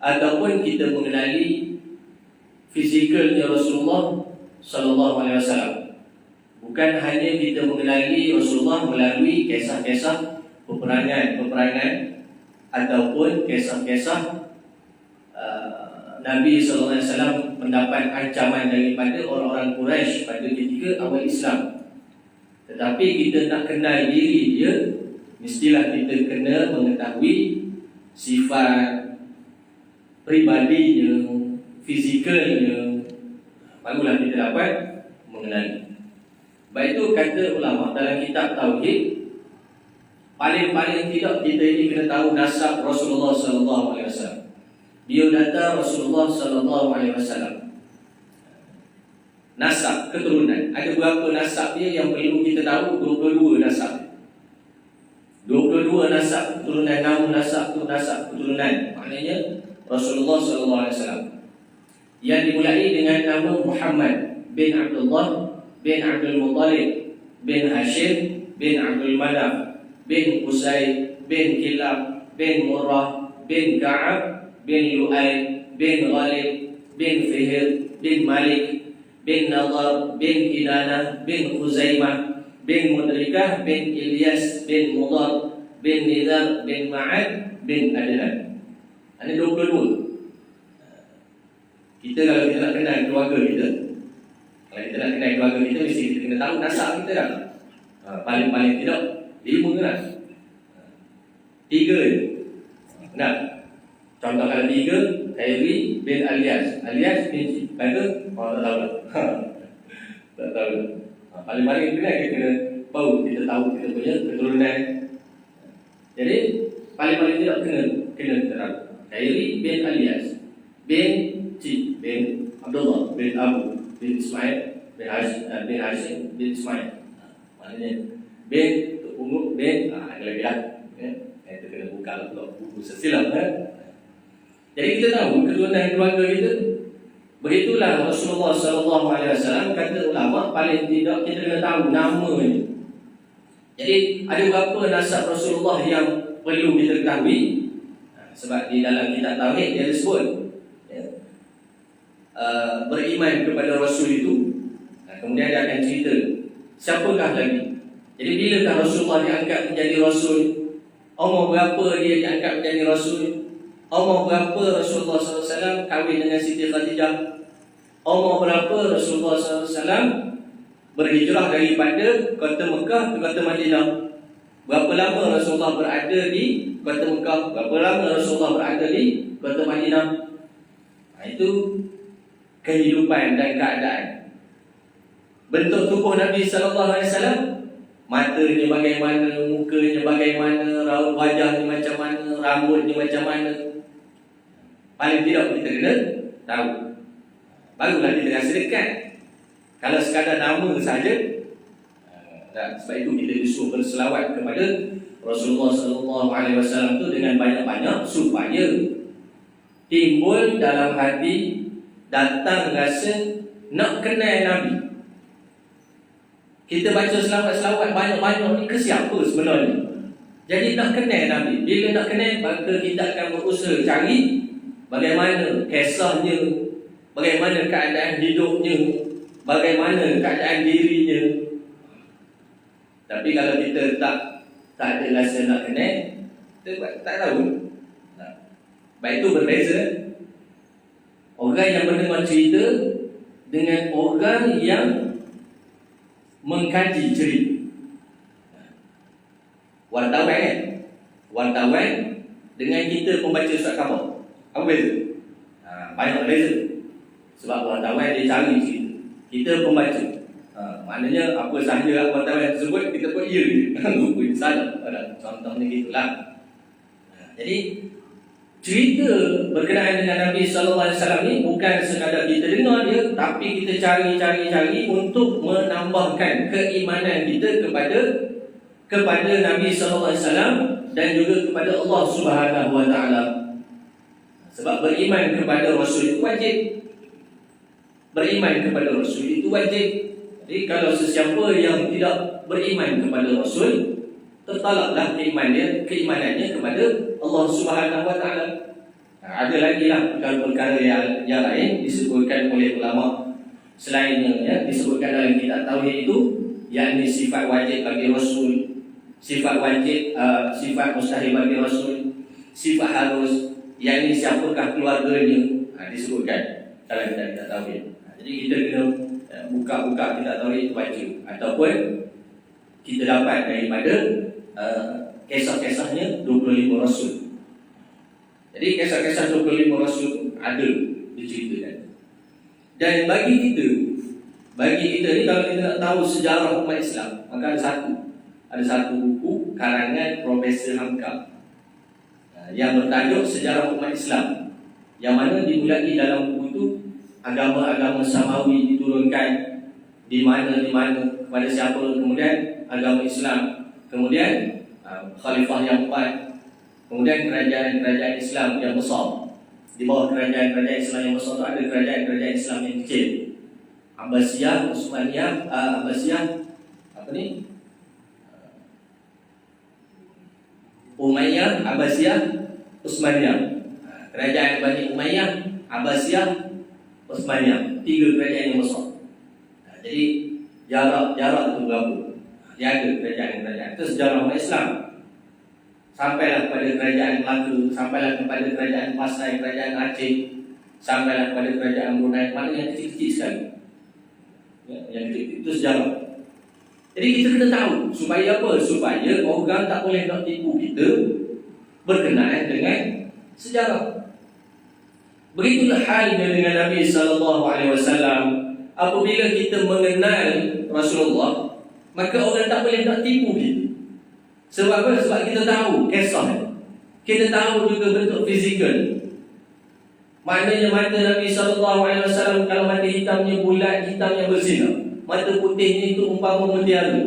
ataupun kita mengenali fizikalnya Rasulullah sallallahu alaihi wasallam. Bukan hanya kita mengenali Rasulullah melalui kisah-kisah peperangan ataupun kisah-kisah Nabi sallallahu alaihi wasallam mendapat ancaman daripada orang-orang Quraisy pada ketika awal Islam. Tetapi kita nak kenal diri dia, mestilah kita kena mengetahui sifat pribadinya, fizikalnya, barulah kita dapat mengenali. Baik itu kata ulama dalam kitab Tauhid, paling tidak kita ini kena tahu nasab Rasulullah sallallahu alaihi wasallam. Biodata Rasulullah sallallahu alaihi wasallam. Nasab, keturunan. Ada berapa nasab dia yang perlu kita tahu? 22 nasab. 22 nasab keturunan, nama nasab tu nasab keturunan. Maknanya Rasulullah sallallahu alaihi wasallam. Yang dimulai dengan nama Muhammad bin Abdullah bin Abdul Muttalib bin Hashim bin Abdul Manaf bin Qusay bin Kilab bin Murrah bin Ka'ab bin Lu'ay bin Ghalib bin Fihr bin Malik bin Nadar bin Kinanah bin Khuzaimah bin Mudrikah bin Ilyas bin Mudar bin Nizar bin Ma'ad bin Adnan. Ada 22. Kita kalau kita nak kenal keluarga kita, kalau kita nak kenal keluarga kita, mesti kita kena tahu nasab kita kan. Paling tidak 5 kan. 3 je. Nah, contoh kalau 3, Khairi bin Alias bin Baga, tak tahu lah. Tak tahu lah. Paling kita kena tahu, kita tahu kita punya keturunan. Jadi paling tidak kena tahu. Khairi bin Alias bin Cik bin Abdullah bin Abu bin Ismail bin Hashim bin Ismail. Maknanya bin Ungu bin ada lagi lah. Kita kena buka lah buku sesilam kan. Jadi kita tahu keturunan keluarga kita. Begitulah Rasulullah sallallahu alaihi wasallam, kata ulama paling tidak kita kena tahu namanya. Jadi ada berapa nasab Rasulullah yang perlu kita ketahui? Sebab di dalam kitab Tauhid dia sebut beriman kepada Rasul itu. Kemudian dia akan cerita siapakah lagi. Jadi bilakah Rasulullah diangkat menjadi Rasul? Umur berapa dia diangkat menjadi Rasul? Umur berapa Rasulullah SAW kahwin dengan Siti Khadijah? Umur berapa Rasulullah SAW berhijrah daripada kota Mekah ke kota Madinah? Berapa lama Rasulullah berada di kota Mekah? Berapa lama Rasulullah berada di kota Madinah? Itu kehidupan dan keadaan. Bentuk tubuh Nabi sallallahu alaihi wasallam, matanya bagaimana, mukanya bagaimana, raut wajahnya macam mana, rambutnya macam mana. Paling tidak kita kena tahu. Barulah kita rasa dekat. Kalau sekadar nama saja, sebab itu kita disuruh berselawat kepada Rasulullah sallallahu alaihi wasallam tu dengan banyak-banyak supaya timbul dalam hati, datang rasa nak kenal Nabi. Kita baca selawat-selawat banyak-banyak ni ke siapa sebenarnya? Jadi nak kenal Nabi. Bila nak kenal, maka kita akan berusaha cari bagaimana kisahnya, bagaimana keadaan hidupnya, bagaimana keadaan dirinya. Tapi kalau kita tak ada rasa nak kenal, kita tak tahu. Baik itu berbeza orang yang mendengar cerita dengan orang yang mengkaji cerita. Wartawan dengan kita pembaca surat khabar, apa beza? Banyak beza. Sebab wartawan dia cari cerita, kita pembaca. Maknanya apa sahaja wartawan tersebut kita pun ya je. Bukan salah. Contohnya gitulah. Jadi cerita berkenaan dengan Nabi sallallahu alaihi wasallam ni bukan sekadar kita dengar dia, tapi kita cari untuk menambahkan keimanan kita kepada Nabi sallallahu alaihi wasallam dan juga kepada Allah Subhanahu wa taala. Sebab beriman kepada Rasul itu wajib. Beriman kepada Rasul itu wajib. Jadi kalau sesiapa yang tidak beriman kepada Rasul, tertolaklah keimanannya kepada Allah Subhanahu wa taala. Ada lagi lah perkara-perkara yang lain disebutkan oleh ulama selainnya, ya, disebutkan dalam kitab tauhid itu, yakni sifat wajib bagi Rasul, sifat wajib, sifat mustahil bagi Rasul, sifat harus, yakni siapakah keluarganya, disebutkan dalam kitab tauhid. Jadi kita kena buka-buka kitab tauhid itu baca, ataupun kita dapat daripada kisah-kisahnya 25 Rasul. Jadi kisah-kisah 25 Rasul ada diceritakan. Dan bagi kita ni, kalau kita nak tahu sejarah umat Islam, maka ada satu buku karangan Profesor Hamka yang bertajuk Sejarah Umat Islam, yang mana dimulai dalam buku itu agama-agama samawi diturunkan di mana kepada siapa, kemudian agama Islam, kemudian khalifah yang empat, kemudian kerajaan-kerajaan Islam yang besar. Di bawah kerajaan-kerajaan Islam yang besar itu ada kerajaan-kerajaan Islam yang kecil. Abbasiyah, Utsmaniyah, Umayyah, Abbasiyah, Utsmaniyah. Kerajaan Bani Umayyah, Abbasiyah, Utsmaniyah. 3 kerajaan yang besar. Jadi jarak itu berapa? Dia ada kerajaan-kerajaan. Itu sejarah umat Islam. Sampailah kepada kerajaan Melaka, sampailah kepada kerajaan Pasai, kerajaan Aceh, sampailah kepada kerajaan Brunei. Mana yang kecil-kecil sekali, yang kecil itu sejarah. Jadi kita kena tahu supaya apa? Supaya orang tak boleh nak tipu kita berkenaan dengan sejarah. Begitulah halnya dengan Nabi SAW. Apabila kita mengenal Rasulullah, maka orang tak boleh nak tipu kita. Sebab apa? Sebab kita tahu kisah, kita tahu juga bentuk fizikal. Maknanya mata Nabi SAW, kalau mata hitamnya bulat, hitamnya bersinar, mata putihnya itu umpama mutiara,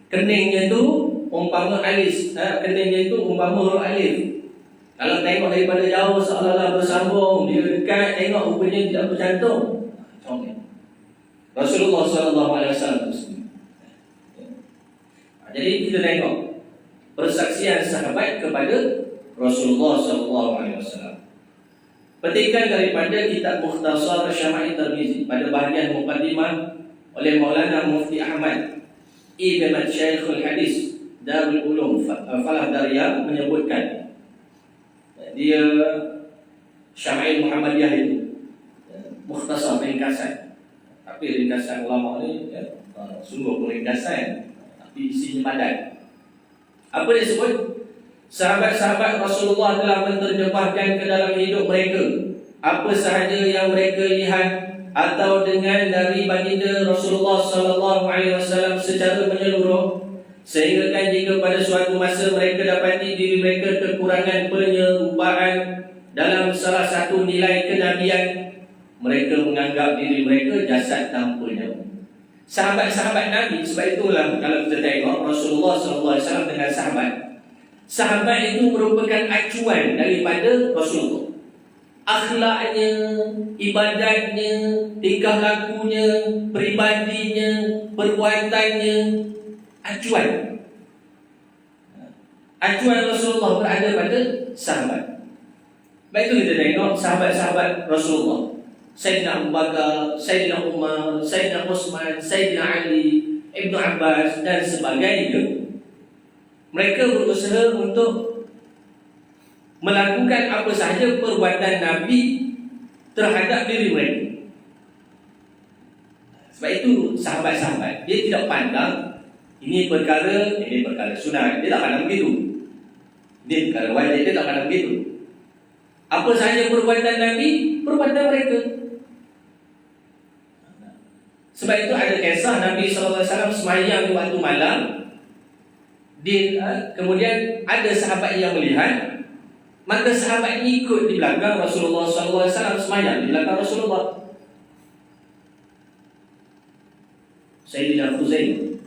keningnya itu umpama alis, keningnya itu umpama huruf alif. Kalau tengok daripada jauh seolah-olah bersambung, dia dekat, tengok rupanya tidak bercantum. Contohnya Rasulullah SAW. Jadi kita tengok persaksian sahabat kepada Rasulullah SAW. Petikan daripada kitab Mukhtasar Syama'il Tirmizi pada bahagian muqaddimah oleh Maulana Mufti Ahmad Ibn Syekhul Hadis Darul Ulum Falah Darya menyebutkan, dia Syama'il Muhammadiyah itu mukhtasar, ringkasan. Tapi ringkasan ulama ni sungguh ringkasan, tapi isinya padat. Apa dia sebut? Sahabat-sahabat Rasulullah telah menterjemahkan ke dalam hidup mereka apa sahaja yang mereka lihat atau dengar dari baginda Rasulullah SAW secara menyeluruh, sehingga kan jika pada suatu masa mereka dapati diri mereka kekurangan penyerupaan dalam salah satu nilai kenabian, mereka menganggap diri mereka jasad tanpa nyawa. Sahabat-sahabat Nabi, sebab itulah kalau kita tengok Rasulullah SAW dengan sahabat itu merupakan acuan daripada Rasulullah. Akhlaknya, ibadatnya, tingkah lakunya, peribadinya, perbuatannya, acuan Rasulullah berada pada sahabat. Baik itu kita tengok sahabat-sahabat Rasulullah, Sayyidina Abu Bakar, Sayyidina Umar, Sayyidina Utsman, Sayyidina Ali, Ibnu Abbas dan sebagainya. Mereka berusaha untuk melakukan apa sahaja perbuatan Nabi terhadap diri mereka. Sebab itu sahabat-sahabat, dia tidak pandang ini perkara sunat, dia tak pandang begitu. Ini perkara wajib, dia tak pandang begitu. Apa sahaja perbuatan Nabi, perbuatan mereka. Sebab itu ada kisah Nabi SAW semayang di waktu malam. Kemudian ada sahabat yang melihat, maka sahabat ini ikut di belakang Rasulullah SAW semayang di belakang Rasulullah. Sayyidina Khuzaimah.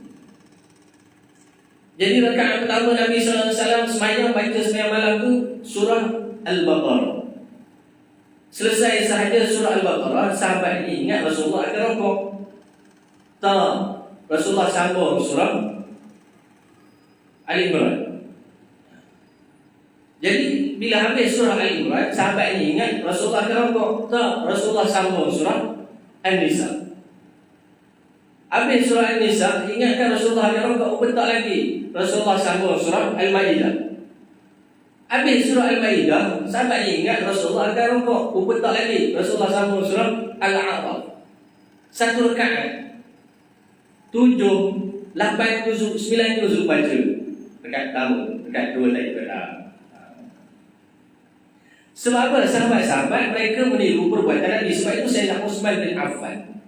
Jadi rakaat pertama Nabi SAW semayang baca semayang malam itu surah Al-Baqarah. Selesai sahaja surah Al-Baqarah, sahabat ini ingat Rasulullah akan rukuk. Tak, Rasulullah sambung surah Ali Imran. Jadi bila habis surah Al-Imran, sahabat ini ingat Rasulullah akan rokok. Tak, Rasulullah sambung surah An-Nisa. Habis surah An-Nisa, ingatkan Rasulullah akan rokok, bentak lagi. Rasulullah sambung surah Al-Ma'idah. Habis surah Al-Ma'idah, sahabat ini ingat Rasulullah akan rokok, bentak lagi. Rasulullah sambung surah Al-A'raf. Satu rakaat 7, 8 juzuk, 9 juzuk baca dekat tahun, dekat 2 tadi benar. Sebab apa? Sahabat-sahabat mereka meniru perbuatan Nabi. Sebab itu Sayyidina Utsman bin Affan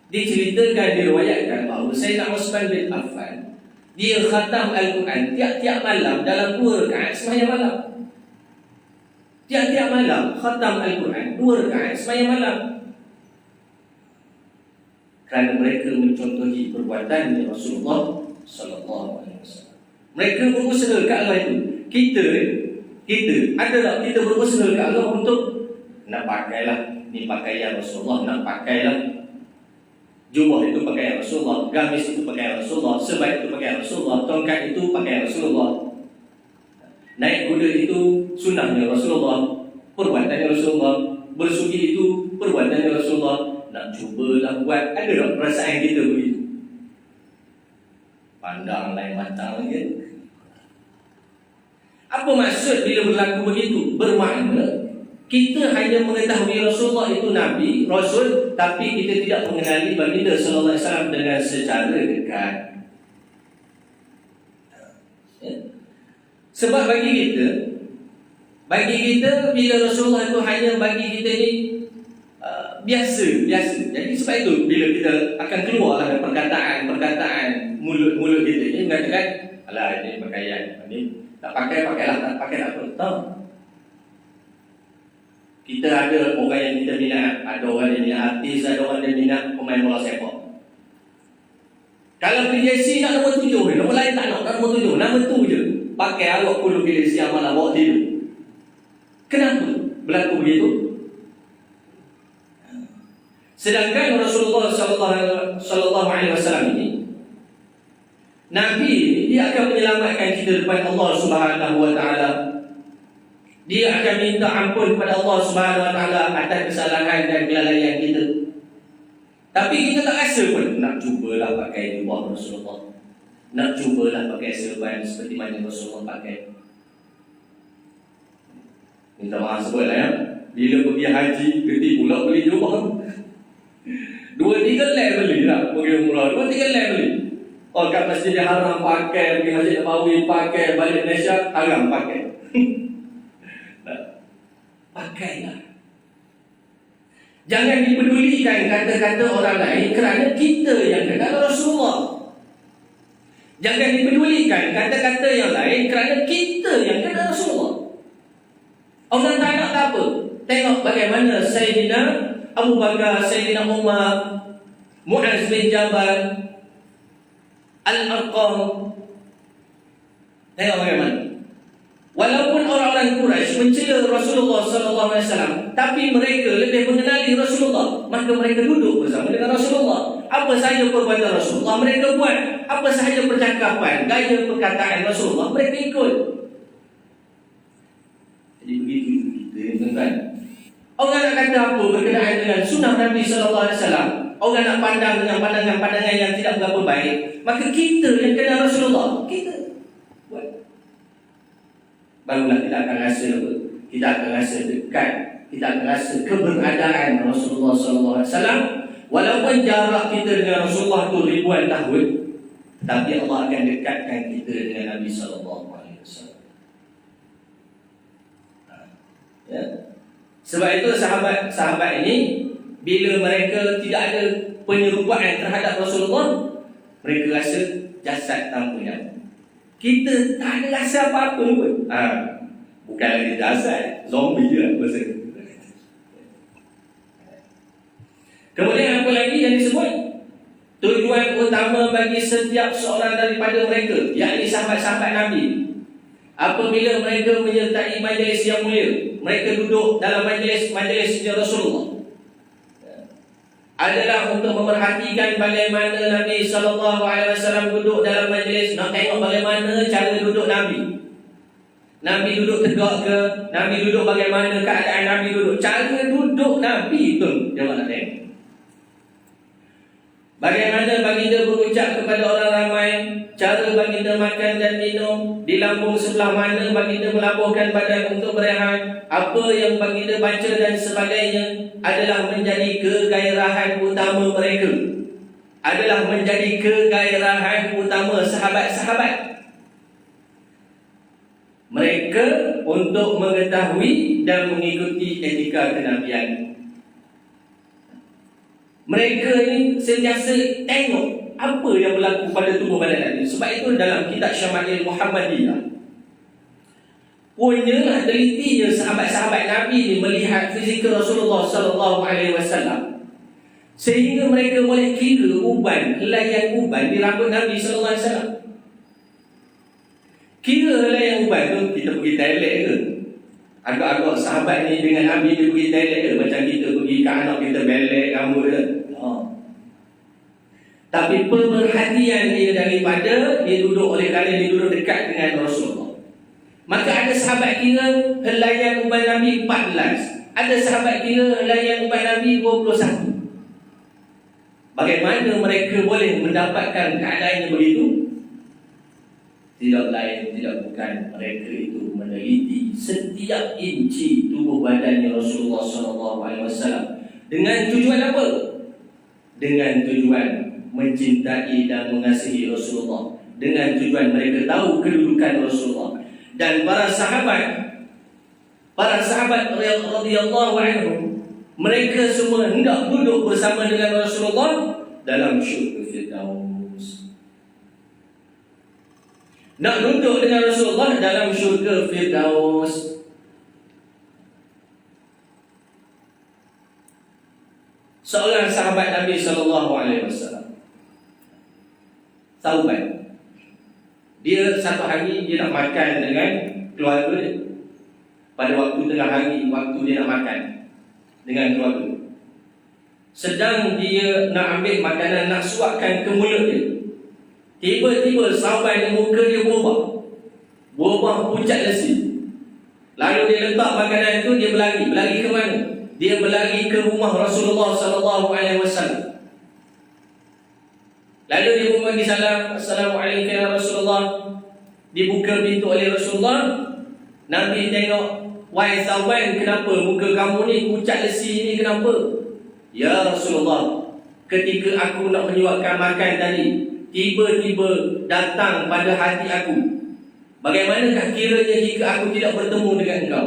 diceritakan, diriwayatkan bahawa Sayyidina Utsman bin Affan dia khatam Al-Quran tiap-tiap malam dalam 2 rakaat sembahyang malam. Tiap-tiap malam khatam Al-Quran 2 rakaat sembahyang malam. Kerana mereka mencontohi perbuatan Rasulullah sallallahu alaihi wasallam. Mereka berusaha ke Allah itu. Kita ada tak kita berusaha ke Allah untuk nak pakailah ni pakaian Rasulullah, nak pakailah jubah itu pakaian Rasulullah, gamis itu pakaian Rasulullah, sebaik itu pakaian Rasulullah, tongkat itu pakaian Rasulullah, naik kuda itu sunnahnya Rasulullah, perbuatannya Rasulullah, bersugi itu perbuatannya Rasulullah. Nak cubalah buat, ada tak perasaan kita begitu? Pandang lain matang lagi. Apa maksud bila berlaku begitu? Bermakna kita hanya mengetahui Rasulullah itu Nabi, Rasul, tapi kita tidak mengenali baginda sallallahu alaihi wasallam dengan secara dekat. Sebab bagi kita bila Rasulullah itu hanya bagi kita ni biasa. Jadi sebab itu bila kita akan keluar dengan perkataan mulut kita ni mengatakan, alah ini pakaian ni tak pakailah, tak pakai tak apa. Tahu? Kita ada orang yang kita minat, ada orang yang minat artis, ada orang yang minat pemain bola sepak. Kalau beli jersey nak nombor 7, nombor lain tak nak nombor 7, nama tu je. Pakai awak puluh pilih siang malam bawa tidur. Kenapa berlaku begitu? Sedangkan Rasulullah sallallahu alaihi wasallam ini Nabi ini dia akan menyelamatkan kita depan Allah Subhanahu wa taala. Dia akan minta ampun kepada Allah Subhanahu wa taala atas kesalahan dan kelalaian kita. Tapi kita tak rasa pun nak cubalah pakai jubah Rasulullah. Nak cubalah pakai serban seperti mana Rasulullah pakai. Minta maaf sebutlah ya. Bila pergi haji, keti pula beli jubah. 2-3 lek beli lah pergi umrah. 2-3 lek beli. Oh kat Masjidil Haram pakai, pergi Masjid Nabawi pakai, balik Malaysia haram pakai. Pakailah. Jangan dipedulikan kata-kata orang lain kerana kita yang kenal Rasulullah. Jangan dipedulikan kata-kata yang lain kerana kita yang kenal Rasulullah. Orang tak nak tak apa. Tengok bagaimana Sayyidina Abu Bakar, Sayyidina Umar, Mu'az bin Jabal, Al-Arqam. Tengok bagaimana. Walaupun orang-orang Quraisy mencela Rasulullah sallallahu alaihi wasallam, tapi mereka lebih mengenali Rasulullah, maka mereka duduk bersama dengan Rasulullah. Apa sahaja perbuatan Rasulullah mereka buat, apa sahaja percakapan, gaya perkataan Rasulullah mereka ikut. Jadi begitu kita tuan-tuan. Orang nak kata apa berkenaan dengan sunnah Nabi sallallahu alaihi wasallam, orang nak pandang dengan pandangan-pandangan yang tidak berapa baik, maka kita yang kenal Rasulullah, kita buat. Barulah kita akan rasa apa? Kita akan rasa dekat, kita akan rasa keberadaan Rasulullah sallallahu alaihi wasallam. Walaupun jarak kita dengan Rasulullah itu ribuan tahun, tapi Allah akan dekatkan kita dengan Nabi sallallahu alaihi wasallam. Ya. Sebab itu sahabat-sahabat ini bila mereka tidak ada penyerupaan terhadap Rasulullah, mereka rasa jasad tanpa nyawa. Kita tak ada rasa apa-apa pun. Bukan lagi jasad, zombie je lah bahasa. Kemudian apa lagi yang disebut? Tujuan utama bagi setiap seorang daripada mereka, yakni sahabat-sahabat Nabi, apabila mereka menyertai majlis yang mulia, mereka duduk dalam majlis-majlisnya Rasulullah, adalah untuk memerhatikan bagaimana Nabi sallallahu alaihi wasallam duduk dalam majlis, nak tengok bagaimana cara duduk Nabi. Nabi duduk tegak ke? Nabi duduk bagaimana keadaan Nabi duduk? Cara duduk Nabi tu dia nak tengok. Bagaimana baginda berucap kepada orang ramai, cara baginda makan dan minum, di lambung sebelah mana baginda melabuhkan badan untuk berehat, apa yang baginda baca dan sebagainya adalah menjadi kegairahan utama mereka. Adalah menjadi kegairahan utama sahabat-sahabat. Mereka untuk mengetahui dan mengikuti etika kenabian. Mereka ni sentiasa tengok apa yang berlaku pada tubuh badan Nabi. Sebab itu dalam kitab Syama'il Muhammadiyah, punyalah telitinya sahabat-sahabat Nabi ni melihat fizikal Rasulullah SAW, sehingga mereka boleh kira uban, helaian uban di rambut Nabi SAW. Kira helaian uban tu, kita pergi toilet ke? Agak-agak sahabat ni dengan Nabi dia pergi toilet ke? Macam kita pergi ke anak kita belek rambut ke? Tapi pemerhatian dia daripada dia duduk, oleh kerana dia duduk dekat dengan Rasulullah. Maka ada sahabat kira helaian uban Nabi 14, ada sahabat kira helaian uban Nabi 21. Bagaimana mereka boleh mendapatkan keadaan yang begitu? Tidak lain, tidak bukan, mereka itu meneliti setiap inci tubuh badannya Rasulullah SAW. Dengan tujuan apa? Dengan tujuan mencintai dan mengasihi Rasulullah, dengan tujuan mereka tahu kedudukan Rasulullah. Dan para sahabat radhiyallahu anhum, mereka semua hendak duduk bersama dengan Rasulullah dalam syurga Firdaus. Nak duduk dengan Rasulullah dalam syurga Firdaus. Seorang sahabat Nabi SAW, Thauban, dia satu hari dia nak makan dengan keluarga dia. Pada waktu tengah hari, waktu dia nak makan dengan keluarga, sedang dia nak ambil makanan, nak suapkan ke mulut dia, tiba-tiba Thauban muka dia berubah pucat lesi. Lalu dia letak makanan itu, dia berlari ke mana? Dia berlari ke rumah Rasulullah SAW. Lalu dia pun bagi salam, Assalamualaikum ya Rasulullah. Dibuka pintu oleh Rasulullah. Nabi tengok, wahai Thauban, kenapa muka kamu ni pucat lesi ni, kenapa? Ya Rasulullah, ketika aku nak menyuapkan makan tadi, tiba-tiba datang pada hati aku, bagaimanakah kiranya jika aku tidak bertemu dengan engkau?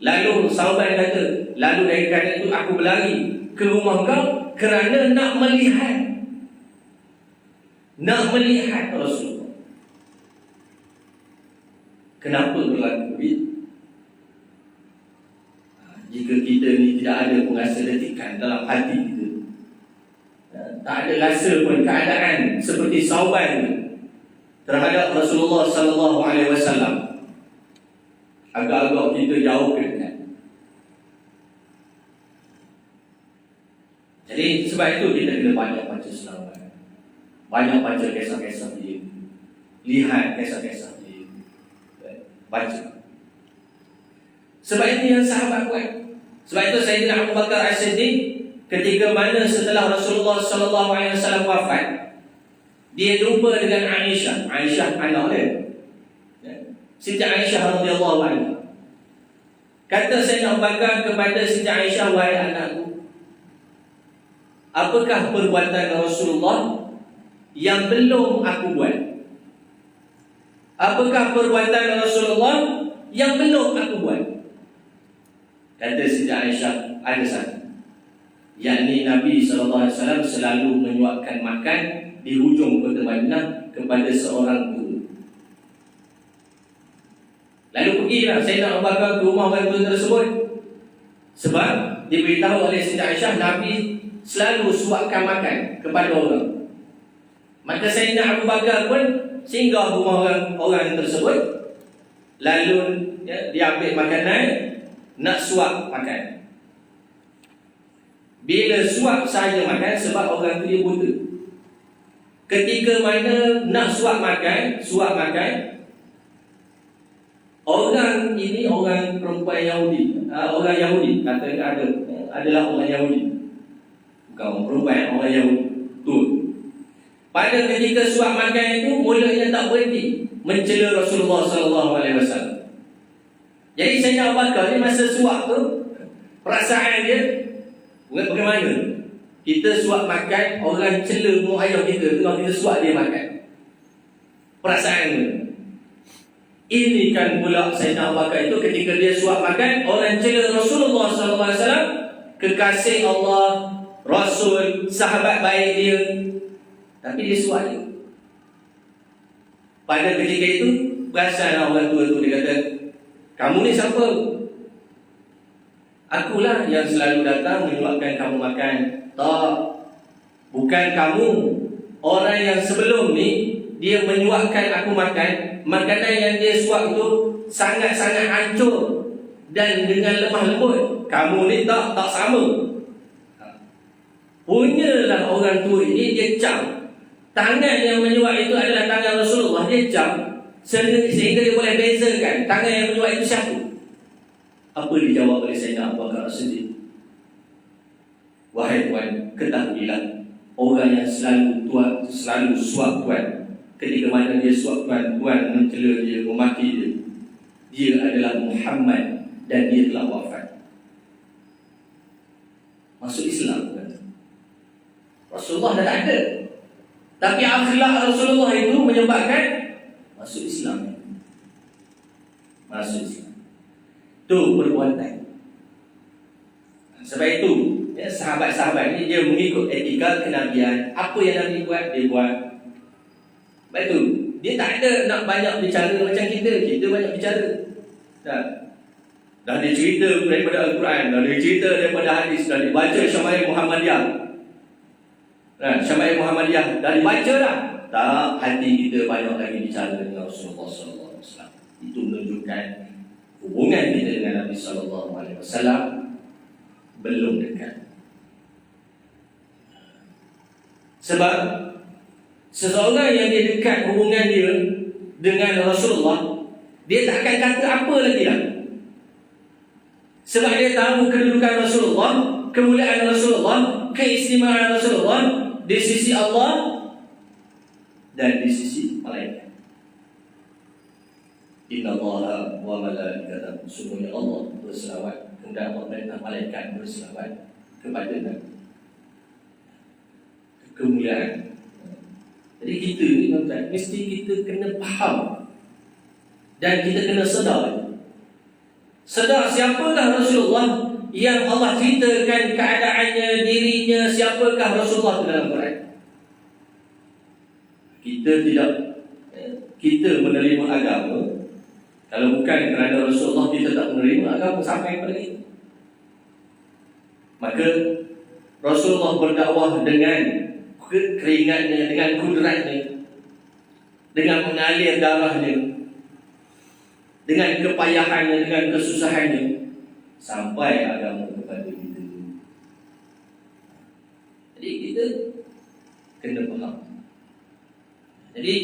Lalu Thauban kata, lalu dari kerana itu aku berlari ke rumah engkau kerana nak melihat Rasulullah. Kenapa berlaku begitu? Jika kita ni tidak ada pun rasa letikan dalam hati kita, tak ada rasa pun keadaan seperti Thauban terhadap Rasulullah SAW, agak-agak kita jauh dekat. Jadi sebab itu kita kena banyak baca selawat, banyak baca kisah-kisah dia, lihat kisah-kisah dia, baca. Sebab itu yang sahabat buat. Sebab itu Sayyidina Abu Bakar As-Siddiq, ketika mana setelah Rasulullah SAW wafat, dia jumpa dengan Aisyah anak dia, Siti Aisyah radhiyallahu anha. Kata Sayyidina Abu Bakar kepada Siti Aisyah, wahai anakku, apakah perbuatan Rasulullah yang belum aku buat? Apakah perbuatan Rasulullah yang belum aku buat? Kata Siti Aisyah, ada satu, yakni Nabi SAW selalu menyuapkan makan di hujung kota Madinah kepada seorang guru. Lalu pergilah Sayyidina Abu Bakar ke rumah orang tua tersebut, sebab diberitahu oleh Siti Aisyah Nabi selalu suapkan makan kepada orang. Maka Sayyidina Abu Bakar pun singgah rumah orang tersebut, lalu dia ambil makanan, nak suap makan. Bila suap sahaja makan, sebab orang tu dia buta. Ketika mana nak suap makan, Orang ini orang perempuan Yahudi, orang Yahudi kata adalah orang Yahudi, bukan orang perempuan, orang Yahudi. Tu. Pada ketika suap makan itu mulanya tak berhenti mencela Rasulullah SAW. Jadi Sayyidina Abu Bakar ni masa suap tu perasaan dia bagaimana? Kita suap makan, orang cela mak ayah kita tengah kita suap dia makan. Perasaan dia. Ini kan pula Sayyidina Abu Bakar itu ketika dia suap makan, orang cela Rasulullah SAW, kekasih Allah, Rasul, sahabat baik dia, tapi dia suap dia. Pada ketika itu perasan orang tua tu, dia kata, kamu ni siapa? Akulah yang selalu datang menyuapkan kamu makan. Tak, bukan kamu. Orang yang sebelum ni dia menyuapkan aku makan, makanan yang dia suap itu sangat-sangat hancur dan dengan lemah lembut. Kamu ni tak sama. Punyalah orang tua ini dia cam. Tangan yang menyuap itu adalah tangan Rasulullah. Dia cam sehingga dia boleh bezakan tangan yang menyuap itu siapa. Apa dijawab oleh Sayyidina Abu Bakar As-Siddiq? Wahai tuan, ketahuilah orang yang selalu suap tuan, ketika mana dia suap tuan mencela dia, memaki dia, dia adalah Muhammad dan dia telah wafat. Masuk Islam kan? Rasulullah dah tak ada, tapi akhlak Rasulullah itu menyebabkan masuk Islam. Masuk Islam. Itu perbuatan. Sebab itu sahabat-sahabat ni dia mengikut etika kenabian. Apa yang Nabi buat, dia buat. Sebab itu dia tak ada nak banyak bicara macam kita banyak bicara. Dah dia cerita daripada Al-Quran, dah dia cerita daripada hadis, dah dibaca Syama'il Muhammadiyah. Syama'il Muhammadiyah dah dibaca dah. Tak, hati kita banyak lagi bicara dengan Rasulullah SAW. Itu menunjukkan hubungan kita dengan Nabi SAW belum dekat. Sebab seseorang yang dia dekat hubungan dia dengan Rasulullah, dia tak akan kata apa lagi dah. Sebab dia tahu kedudukan Rasulullah, kemuliaan Rasulullah, keistimewaan Rasulullah di sisi Allah dan di sisi malaikat. Inna Allah wa malaikatahu, sungguhnya Allah berselawat, kemudian Allah malaikat berselawat kepada Nabi. Kemuliaan. Jadi kita ni tuan-tuan, mesti kita kena faham dan kita kena sedar siapakah Rasulullah yang Allah ceritakan keadaannya, dirinya, siapakah Rasulullah dalam Quran. Kita menerima agama kalau bukan kerana Rasulullah, kita tak menerima agama sampai pada itu. Maka Rasulullah berdakwah dengan keringatnya, dengan kudratnya, dengan mengalir darahnya, dengan kepayahannya, dengan kesusahannya, sampai agama kepada kita. Jadi kita kena faham. Jadi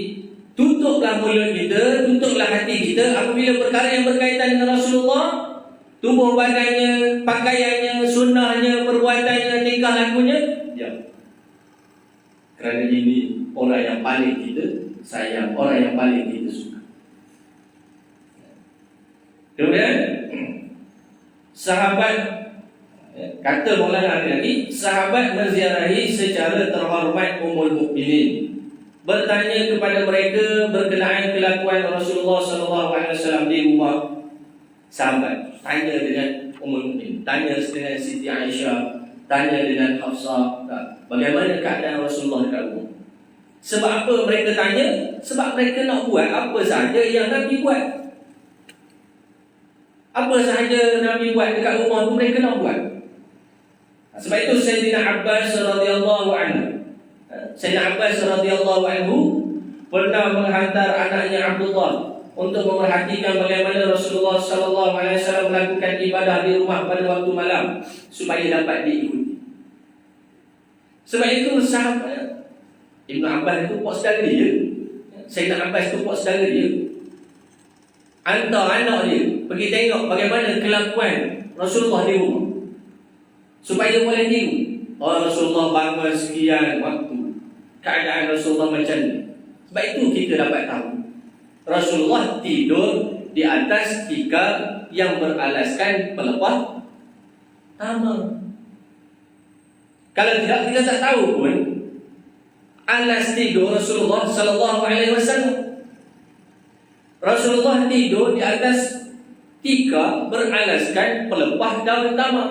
tutuplah mulut kita, tutuplah hati kita apabila perkara yang berkaitan dengan Rasulullah, tubuh badannya, pakaiannya, sunnahnya, perbuatannya, tingkah lakunya, diam. Kerana ini orang yang paling kita sayang, orang yang paling kita suka. Kemudian sahabat, kata Maulana lagi, sahabat menziarahi secara terhormat Ummul Mukminin, bertanya kepada mereka berkenaan kelakuan Rasulullah SAW di rumah. Sahabat tanya dengan Ummul Mukminin, tanya dengan Siti Aisyah, tanya dengan Hafsah, bagaimana keadaan Rasulullah dekat rumah. Sebab apa mereka tanya? Sebab mereka nak buat apa sahaja yang Nabi buat. Apa sahaja Nabi buat dekat rumah tu mereka nak buat. Sebab itu Sayyidina Abbas radhiyallahu anhu, Sayyidina Abbas radhiyallahu anhu pernah menghantar anaknya Abdullah untuk memerhatikan bagaimana Rasulullah sallallahu alaihi wasallam melakukan ibadah di rumah pada waktu malam supaya dapat diikuti. Sebab itu sahabat Ibnu Abbas itu puak saudara dia. Sayyidina Abbas itu puak saudara dia. hantar anak dia pergi tengok bagaimana kelakuan Rasulullah di rumah, supaya boleh tiru. Oh, Rasulullah bangun sekian waktu, keadaan Rasulullah macam ni. Sebab itu kita dapat tahu Rasulullah tidur di atas tikar yang beralaskan pelepah tama. Kalau tidak, kita tak tahu pun alas tidur Rasulullah sallallahu alaihi wasallam. Rasulullah tidur di atas tikar beralaskan pelepah daun tama.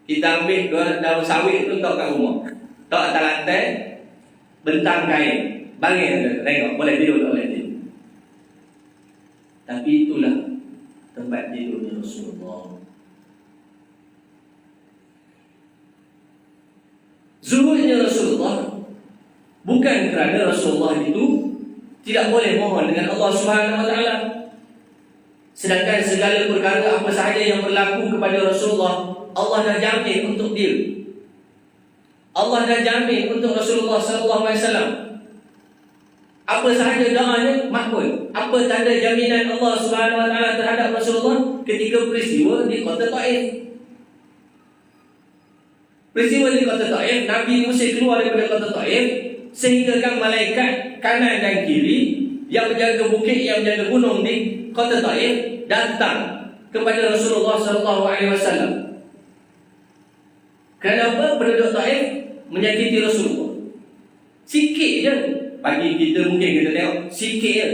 Kita ambil daun sawit tu letak kat rumah, letak atas lantai, bentang kain, bangin, tengok boleh tidur tak boleh tidur. Tapi itulah tempat tidurnya Rasulullah. Zuhudnya Rasulullah bukan kerana Rasulullah itu tidak boleh mohon dengan Allah Subhanahu Wa Taala. Sedangkan segala perkara apa sahaja yang berlaku kepada Rasulullah, Allah dah jamin untuk dia. Allah dah jamin untuk Rasulullah sallallahu alaihi wasallam. Apa sahaja doanya makbul. Apa tanda jaminan Allah Subhanahu Wa Taala terhadap Rasulullah ketika peristiwa di kota Taif? Peristiwa di kota Taif, Nabi Musa keluar daripada kota Taif, sehingga kan malaikat kanan dan kiri yang menjaga bukit, yang menjaga gunung di kota Taif datang kepada Rasulullah sallallahu alaihi wasallam. Kenapa penduduk Taif menyakiti Rasulullah? Sikit je. Bagi kita mungkin kita tengok sikit je.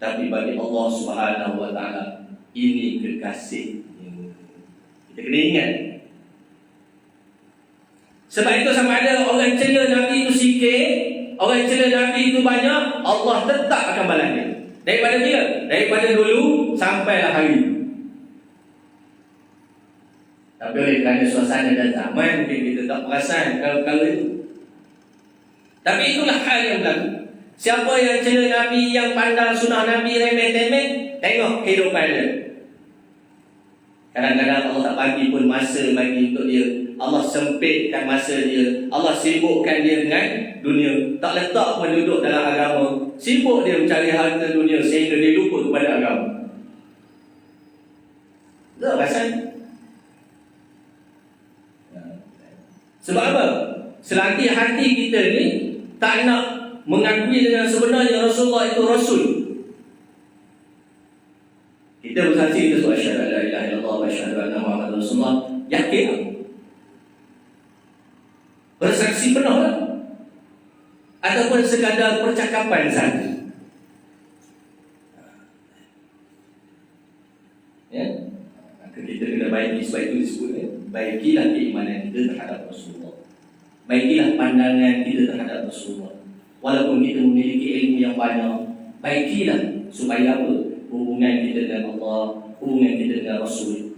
Tapi bagi Allah Subhanahu Wa Taala ini kekasih. Kita kena ingat. Sebab itu sama ada orang cela Nabi itu sikit, orang cela Nabi itu banyak, Allah tetap akan balas dia. Daripada dia, daripada dulu sampailah hari. Tapi oleh kerana suasana dan zaman, mungkin kita tak perasan kalau itu. Tapi itulah hal yang berlaku. Siapa yang cela Nabi, yang pandang sunnah Nabi remeh-temeh, tengok kehidupan dia. Kadang-kadang Allah tak bagi pun masa bagi untuk dia. Allah sempitkan masa dia, Allah sibukkan dia dengan dunia. Tak letak pun duduk dalam agama, sibuk dia mencari harta dunia sehingga dia lupa kepada agama. Tak perasan? Sebab apa? Selagi hati kita ni tak nak mengakui dengan sebenarnya Rasulullah itu Rasul, kita bersaksi, kita sebut asyhadu an la ilaha illallah wa asyhadu anna Muhammadar Rasulullah, yakin bersaksi penuh lah, ataupun sekadar percakapan saja. Ya, maka kita kena baiki. Sebab itu disebut baikilah keimanan kita terhadap Rasulullah, baikilah pandangan kita terhadap Rasulullah. Walaupun kita memiliki ilmu yang banyak, baikilah supaya apa? Hubungan kita dengan Allah, hubungan kita dengan Rasul,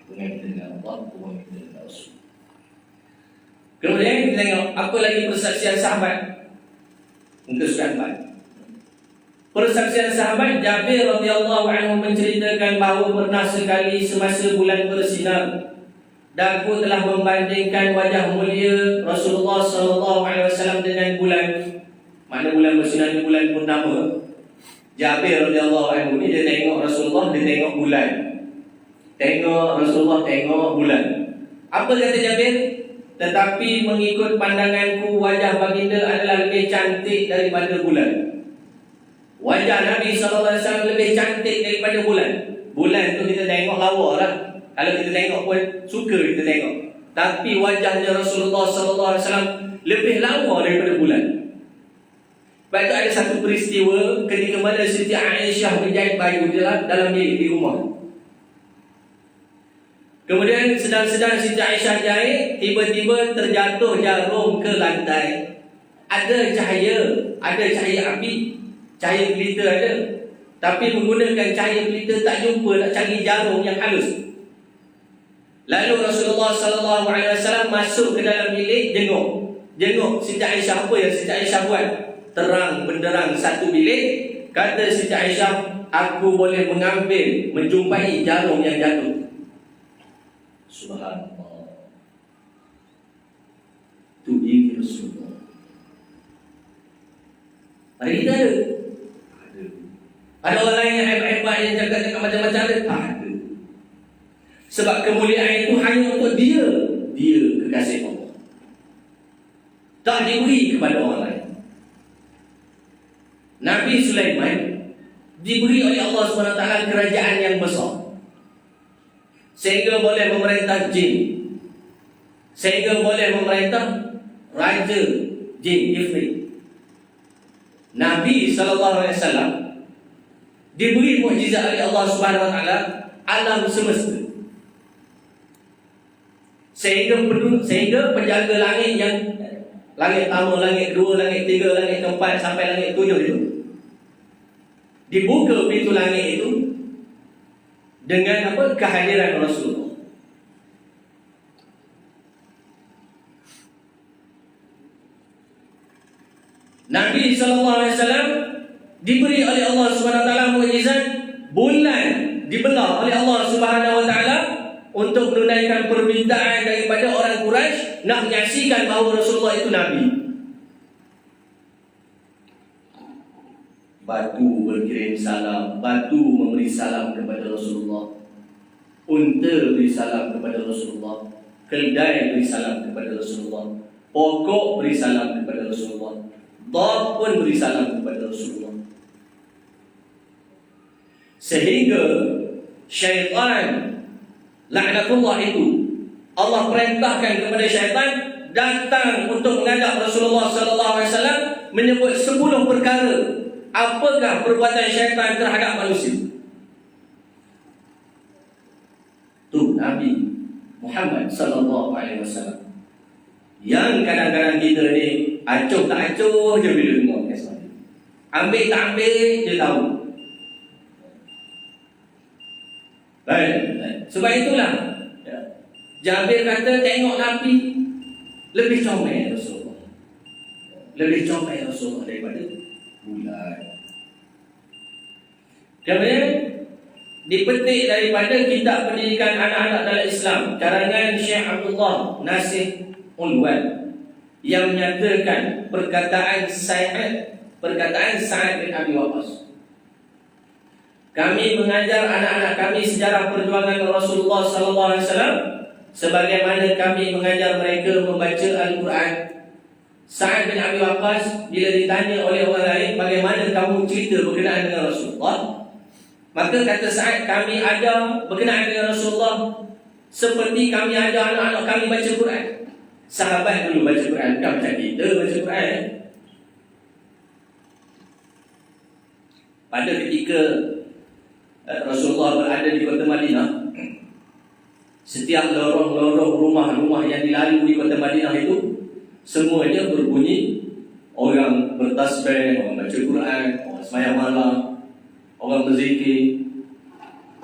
hubungan kita dengan Allah, hubungan kita dengan Rasul. Kemudian kita tengok apa lagi persaksian sahabat. Muka surat 4. Persaksian sahabat, Jabir radhiyallahu anhu menceritakan bahawa pernah sekali semasa bulan bersinar, daku telah membandingkan wajah mulia Rasulullah sallallahu alaihi wasallam dengan bulan. Mana bulan bersinar ni? Bulan purnama. Jabir radhiyallahu anhu ni dia tengok Rasulullah, dia tengok bulan. Tengok Rasulullah, tengok bulan. Apa kata Jabir? Tetapi mengikut pandanganku, wajah baginda adalah lebih cantik daripada bulan. Wajah Nabi SAW lebih cantik daripada bulan. Bulan tu kita tengok lawa lah. Kalau kita tengok pun suka kita tengok. Tapi wajahnya Rasulullah SAW lebih lawa daripada bulan. Sebab itu ada satu peristiwa ketika mana Siti Aisyah menjahit baju dalam bilik di rumah. Kemudian sedang-sedang Siti Aisyah jahit, tiba-tiba terjatuh jarum ke lantai. Ada cahaya api, cahaya pelita ada. Tapi menggunakan cahaya pelita tak jumpa, nak cari jarum yang halus. Lalu Rasulullah sallallahu alaihi wasallam masuk ke dalam bilik, jenguk Siti Aisyah. Apa yang Siti Aisyah buat? Terang benderang satu bilik. Kata Siti Aisyah, aku boleh menjumpai jarum yang jatuh. Subhanallah. Itu diri Rasulullah. Hari kita ada. Ada orang lain yang hebat-hebat yang cakap macam-macam ada? Tak ada. Sebab kemuliaan itu hanya untuk dia. Dia kekasih Allah. Tak diberi kepada orang lain. Nabi Sulaiman diberi oleh Allah SWT kerajaan yang besar, sehingga boleh memerintah jin, sehingga boleh memerintah raja jin Ifrit. Nabi SAW diberi mukjizat oleh Allah SWT alam semesta, sehingga penjaga langit yang langit pertama, langit kedua, langit tiga, langit keempat sampai langit tujuh itu, dibuka pintu langit itu dengan apa? Kehadiran Rasulullah. Nabi SAW diberi oleh Allah SWT mukjizat bulan dibelah oleh Allah SWT untuk menunaikan permintaan daripada orang Quraisy nak menyaksikan bahawa Rasulullah itu Nabi. Batu berkirim salam, batu memberi salam kepada Rasulullah, unta beri salam kepada Rasulullah, keldai beri salam kepada Rasulullah, pokok beri salam kepada Rasulullah, dab pun beri salam kepada Rasulullah. Sehingga syaitan laknatullah itu, Allah perintahkan kepada syaitan datang untuk menghadap Rasulullah SAW, menyebut 10 perkara apakah perbuatan syaitan terhadap manusia. Tu Nabi Muhammad SAW yang kadang-kadang kita ni acuh tak acuh je bila dengar kisah ni. Ambil tak ambil dia tahu. Baik. Sebab itulah Jabir kata tengok Nabi lebih comel Rasulullah, lebih comel Rasulullah daripada bulan. Kemudian dipetik daripada kitab pendidikan anak-anak dalam Islam karangan Syekh Abdullah Nasir Ulwan yang menyatakan perkataan Sa'ad bin Abi Waqqas. Kami mengajar anak-anak kami sejarah perjuangan Rasulullah SAW sebagaimana kami mengajar mereka membaca Al-Quran. Sa'ad bin Abi Waqqas bila ditanya oleh orang lain bagaimana kamu cerita berkenaan dengan Rasulullah, maka kata Sa'ad, kami ada berkenaan dengan Rasulullah seperti kami ada anak-anak kami baca Quran. Sahabat dulu baca Quran, bukan macam kita baca Quran. Pada ketika Rasulullah berada di kota Madinah, setiap lorong-lorong rumah-rumah yang dilalui di kota Madinah itu semuanya berbunyi orang bertasbih, orang baca Quran, orang sembahyang malam, orang berzikir.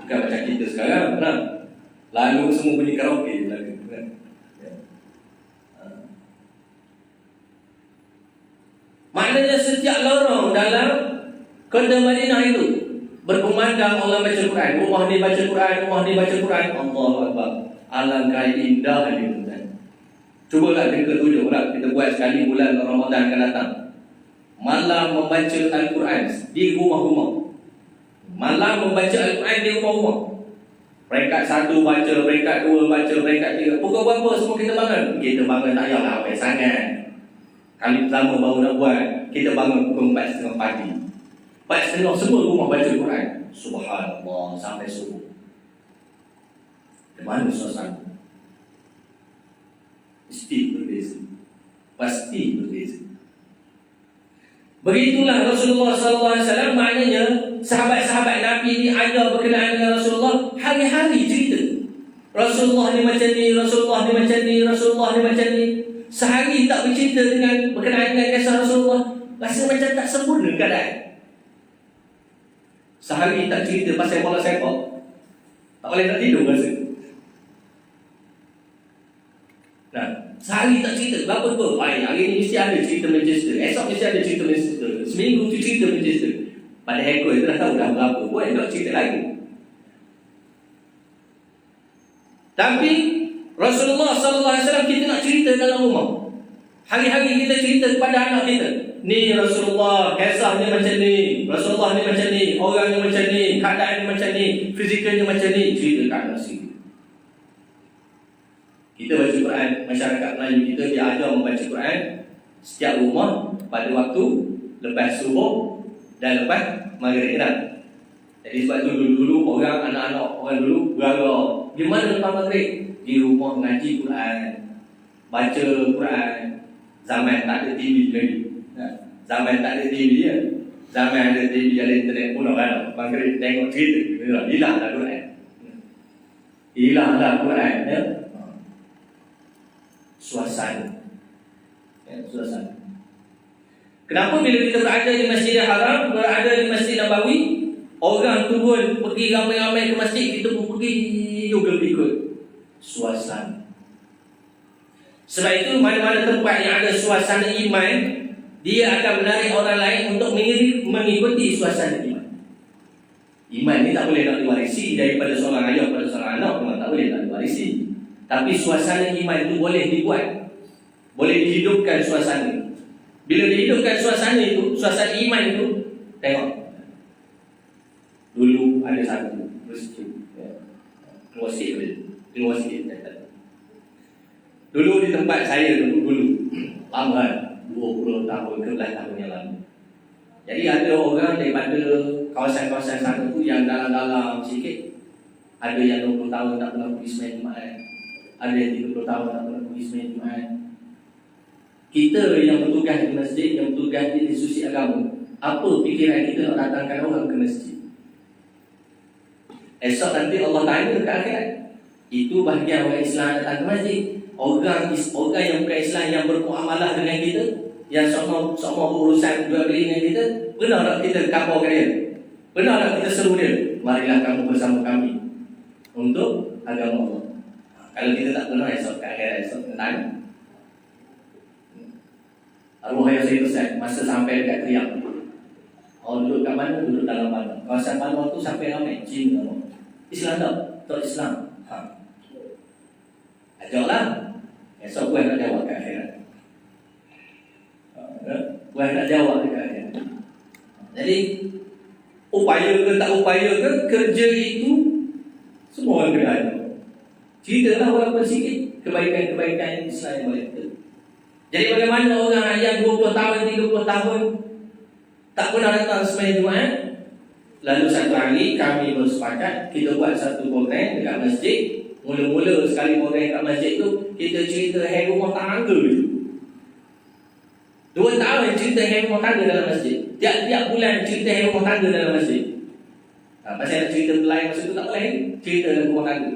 Bukan macam kita sekarang, kan? Lalu semua bunyi karaoke lagu, kan? Maknanya setiap lorong dalam kota Madinah itu berkumandang orang baca Quran. Rumah ni baca Quran, rumah ni baca Quran. Allahu Akbar. Alangkah indah dia, tuan. Cubalah kita tunjuk pula, kita buat sekali bulan Ramadan akan datang. Malam membaca Al-Quran di rumah-rumah. Malam membaca Al-Quran di rumah-rumah. Peringkat 1 baca, peringkat 2 baca, peringkat 3. Pukul berapa semua kita bangun? Kita bangun tak payahlah awal sangat. Kali pertama baru nak buat, kita bangun pukul 4:30 pagi. 4:30 semua rumah baca Quran. Subhanallah, sampai subuh. Di mana suasana? Mesti berbeza. Pasti berbeza. Begitulah Rasulullah SAW. Maknanya sahabat-sahabat Nabi ni ada berkenaan dengan Rasulullah hari-hari cerita. Rasulullah ni macam ni, Rasulullah ni macam ni, Rasulullah ni macam ni. Sehari tak bercerita dengan berkenaan dengan kisah Rasulullah, rasa macam tak sempurna keadaan. Sehari tak cerita pasal bola sepak, tak boleh nak tidur rasa. Nah, sehari tak cerita, berapa tu? Hari ni mesti ada cerita Manchester, esok mesti ada cerita Manchester, seminggu tu cerita Manchester. Pada ekor itu dah tahu dah berapa, boleh tak cerita lagi. Tapi Rasulullah SAW kita nak cerita dalam rumah. Hari-hari kita cerita kepada anak kita, ni Rasulullah, kisahnya macam ni, Rasulullah ni macam ni, orangnya macam ni, keadaannya macam ni, fizikalnya macam ni, cerita kat anak sendiri. Kita baca Quran, masyarakat Melayu kita diajar membaca Quran setiap rumah pada waktu lepas subuh dan lepas maghrib kan. Jadi sebab tu dulu-dulu orang, anak-anak orang dulu beragak, di mana lepas maghrib? Di rumah ngaji Quran, baca Quran. Zaman tak ada TV lagi. Zaman tak ada TV ya. Zaman ada TV, ada internet pun orang maghrib tengok cerita, hilanglah Quran. Hilanglah Quran ya. Suasana. Ya, suasana. Kenapa bila kita berada di Masjidil Haram, berada di Masjid Nabawi, orang turun pergi ramai-ramai ke masjid, kita pun pergi juga ikut suasana. Sebab itu mana-mana tempat yang ada suasana iman, dia akan menarik orang lain untuk mengikuti suasana iman. Iman ni tak boleh nak diwarisi daripada seorang ayah pada seorang anak, memang tak boleh nak diwarisi. Tapi suasana iman itu boleh dibuat, boleh dihidupkan suasana. Bila dihidupkan suasana itu, suasana iman itu, tengok. Dulu ada satu masjid, keluar sikit. Dulu di tempat saya dulu lama 20 tahun ke 11 tahun yang lalu. Jadi ada orang daripada kawasan-kawasan sana tu yang dalam-dalam sikit, ada yang 20 tahun tak pernah pergi sembahyang Jumaat, ada yang 30 tahun tak pernah pergi sembahyang Jumaat. Kita yang bertugas di masjid, yang bertugas di institusi agama, apa fikiran kita nak datangkan orang ke masjid? Esok nanti Allah tanya ke akhirat. Itu bahagian orang Islam datang ke masjid. Orang yang bukan Islam yang bermuamalah dengan kita, yang sama berurusan jual beli dengan kita, pernah tak kita kabarkan dia? Pernah tak kita seru dia? Marilah kamu bersama kami untuk agama Allah. Kalau kita tak pernah, esok ke akhirat, esok tanya. Arwah yang saya pesan, masa sampai dekat teriak, duduk kat mana? Duduk dalam mana? Kawasan mana tu sampai ramai jin semua. Islam tak Islam. Ajaklah. Esok puan nak jawab kat akhirat. Puan nak jawab kat akhirat. Jadi upaya ke tak upaya ke, kerja itu semua orang kena ada. Ceritalah walaupun sikit kebaikan-kebaikan Islam yang boleh kita. Jadi bagaimana orang yang 20 tahun, 30 tahun tak pernah datang sembahyang Jumaat? Lalu satu hari kami bersepakat, kita buat satu program dekat masjid. Mula-mula sekali program dekat masjid tu, kita cerita hari rumah tangga je. 2 tahun cerita hari rumah tangga dalam masjid. Tiap-tiap bulan cerita hari rumah tangga dalam masjid. Pasal nak cerita lain masa tu tak boleh. Cerita dalam rumah tangga.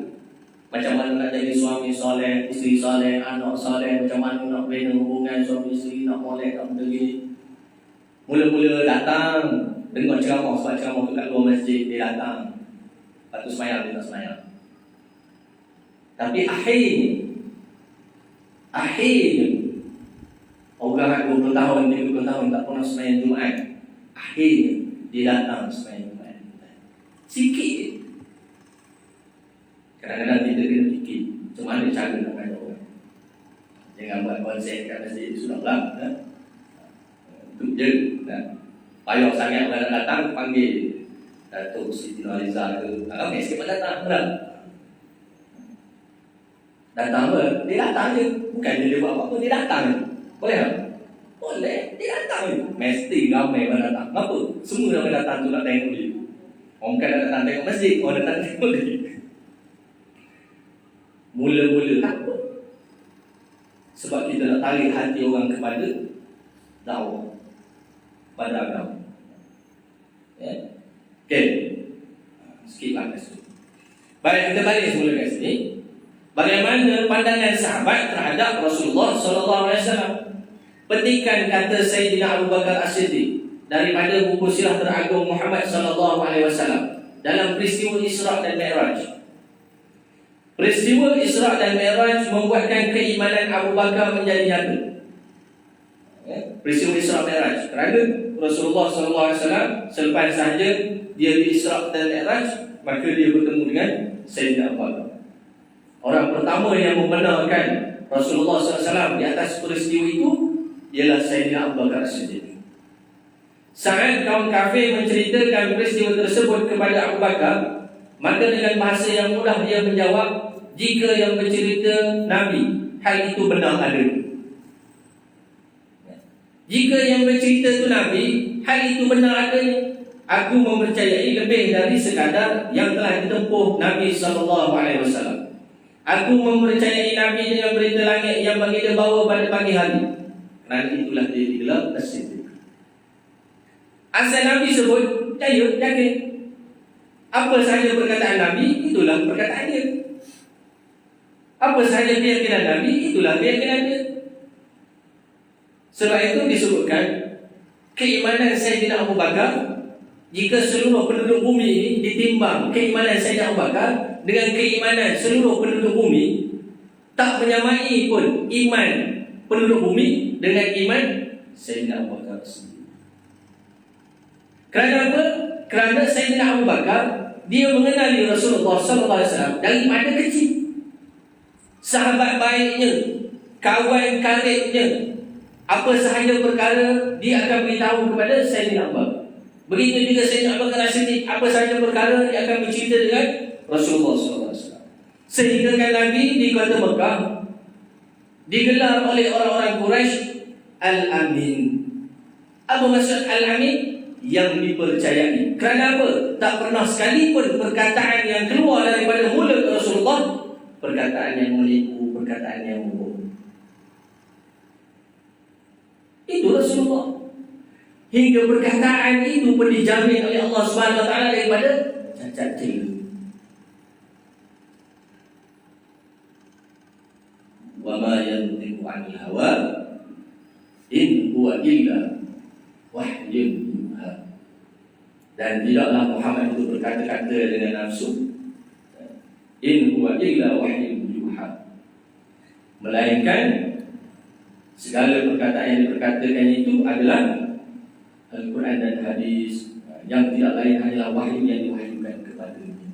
Macam mana nak jadi suami soleh, isteri soleh, anak soleh, macam mana nak bina hubungan suami isteri, nak molek, nak berdiri. Mula-mula datang, dengar ceramah, sebab ceramah tu kat luar masjid, dia datang. Lepas tu semayang, dia tak semayang. Tapi akhirnya orang 20 tahun, 30 tahun tak pernah semayang Jumaat, akhirnya dia datang semayang Jumaat. Sikit. Kadang-kadang kita kena fikir macam mana cara nak kata orang. Jangan buat konsep kat masjid, sudahlah. Itu je. Payah sangat orang datang, panggil Datuk Siti Nurhaliza ke. Ramai sikit pun datang. Datang apa? Dia datang je. Bukan dia buat apa-apa, dia datang je. Boleh tak? Boleh, dia datang je. Mesti ramai orang datang. Kenapa? Semua orang datang tu nak tengok dia. Orang bukan datang tengok masjid, orang datang tengok dia. Mula-mula takut. Sebab kita nak tarik hati orang kepada dakwah, pada agama. Ya? Okey. Sikitlah kat situ. Baik, kita balik semula kat sini. Bagaimana pandangan sahabat terhadap Rasulullah SAW? Petikan kata Sayyidina Abu Bakar As-Siddiq daripada buku sirah teragung Muhammad SAW dalam peristiwa Isra' dan Mi'raj. Peristiwa Isra' dan Mi'raj membuatkan keimanan Abu Bakar menjadi nyata. Peristiwa Isra' Mi'raj, kerana Rasulullah SAW selepas sahaja dia di Isra' dan Mi'raj, maka dia bertemu dengan Sayyidina Abu Bakar. Orang pertama yang membenarkan Rasulullah SAW di atas peristiwa itu ialah Sayyidina Abu Bakar As-Siddiq. Saat kaum kafir menceritakan peristiwa tersebut kepada Abu Bakar, maka dengan bahasa yang mudah dia menjawab, jika yang bercerita Nabi, hal itu benar ada. Jika yang bercerita itu Nabi, hal itu benar adanya. Aku mempercayai lebih dari sekadar yang telah ditempuh Nabi SAW. Aku mempercayai Nabi dengan berita langit yang baginda bawa pada pagi hari. Kerana itulah dia digelar As-Siddiq. Asal Nabi sebut, yakin. Apa sahaja perkataan Nabi, itulah perkataan dia. Apa sahaja keyakinan Nabi, itulah keyakinan dia. Sebab itu disebutkan keimanan Sayyidina Abu Bakar, jika seluruh penduduk bumi ini ditimbang keimanan Sayyidina Abu Bakar dengan keimanan seluruh penduduk bumi, tak menyamai pun iman penduduk bumi dengan iman Sayyidina Abu Bakar sendiri. Kerana apa? Kerana Sayyidina Abu Bakar, dia mengenali Rasulullah SAW daripada kecil. Sahabat baiknya, kawan karibnya, apa sahaja perkara dia akan beritahu kepada Sayyidina Abu Bakar. Begitu juga Sayyidina Abu Bakar As-Siddiq, apa sahaja perkara dia akan bercerita dengan Rasulullah SAW. Sehingga kan Nabi di kota Mekah digelar oleh orang-orang Quraisy Al-Amin. Apa maksud Al-Amin? Yang dipercayai. Kerana apa? Tak pernah sekalipun perkataan yang keluar daripada mulut Rasulullah perkataan yang menipu, perkataan yang bohong. Itu Rasulullah. Hingga perkataan itu pun dijamin oleh Allah SWT daripada cacat celah. Wa ma yantiqu 'anil hawa in huwa illa wahyun yuha. Dan tidaklah Muhammad itu berkata-kata dengan nafsu, in huwa illa wahyun yuha, melainkan segala perkataan yang diperkatakan itu adalah Al-Quran dan hadis yang tidak lain hanyalah wahyu yang diwahyukan kepadanya.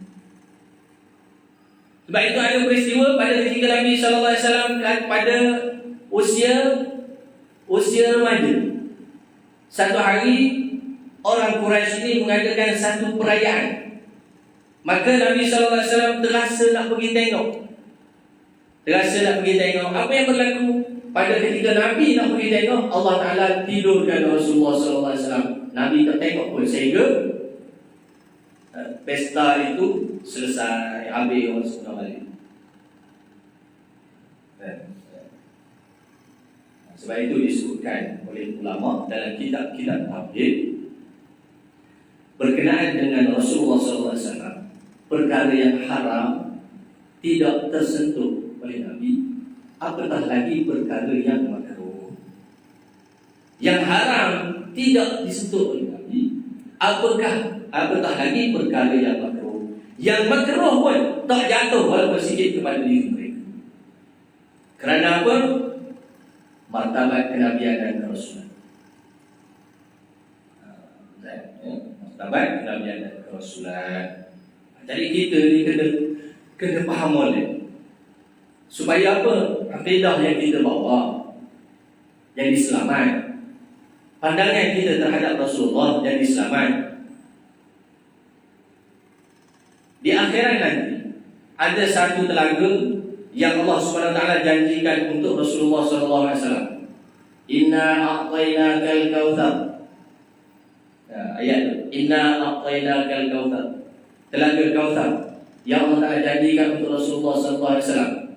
Sebab itu ada peristiwa pada ketika Nabi SAW pada usia remaja. Satu hari orang Quraisy ini mengadakan satu perayaan. Maka Nabi SAW terasa nak pergi tengok. Apa yang berlaku? Pada ketika Nabi nak pergi tengok, Allah Ta'ala tidurkan Rasulullah SAW. Nabi tak tengok pun sehingga pesta itu selesai, habis orang semua balik. Sebab itu disebutkan oleh ulama dalam kitab-kitab tauhid berkenaan dengan Rasulullah SAW, perkara yang haram tidak tersentuh oleh Nabi, apatah lagi perkara yang makruh. Yang haram tidak disentuh oleh Nabi, apatah lagi perkara yang makruh. Yang makruh pun tak jatuh walaupun sikit kepada diri mereka. Kerana apa? Martabat kenabian dan kerasulan. Martabat kenabian dan kerasulan. Jadi kita ni kena faham oleh supaya apa? Akidah yang kita bawa jadi selamat. Pandangan kita terhadap Rasulullah jadi selamat. Di akhirat nanti ada satu telaga yang Allah SWT janjikan untuk Rasulullah SAW. Inna a'tainakal kautsar. Ayat itu. Inna a'tainakal kautsar. Telaga Kautsar yang Allah Ta'ala janjikan untuk Rasulullah SAW.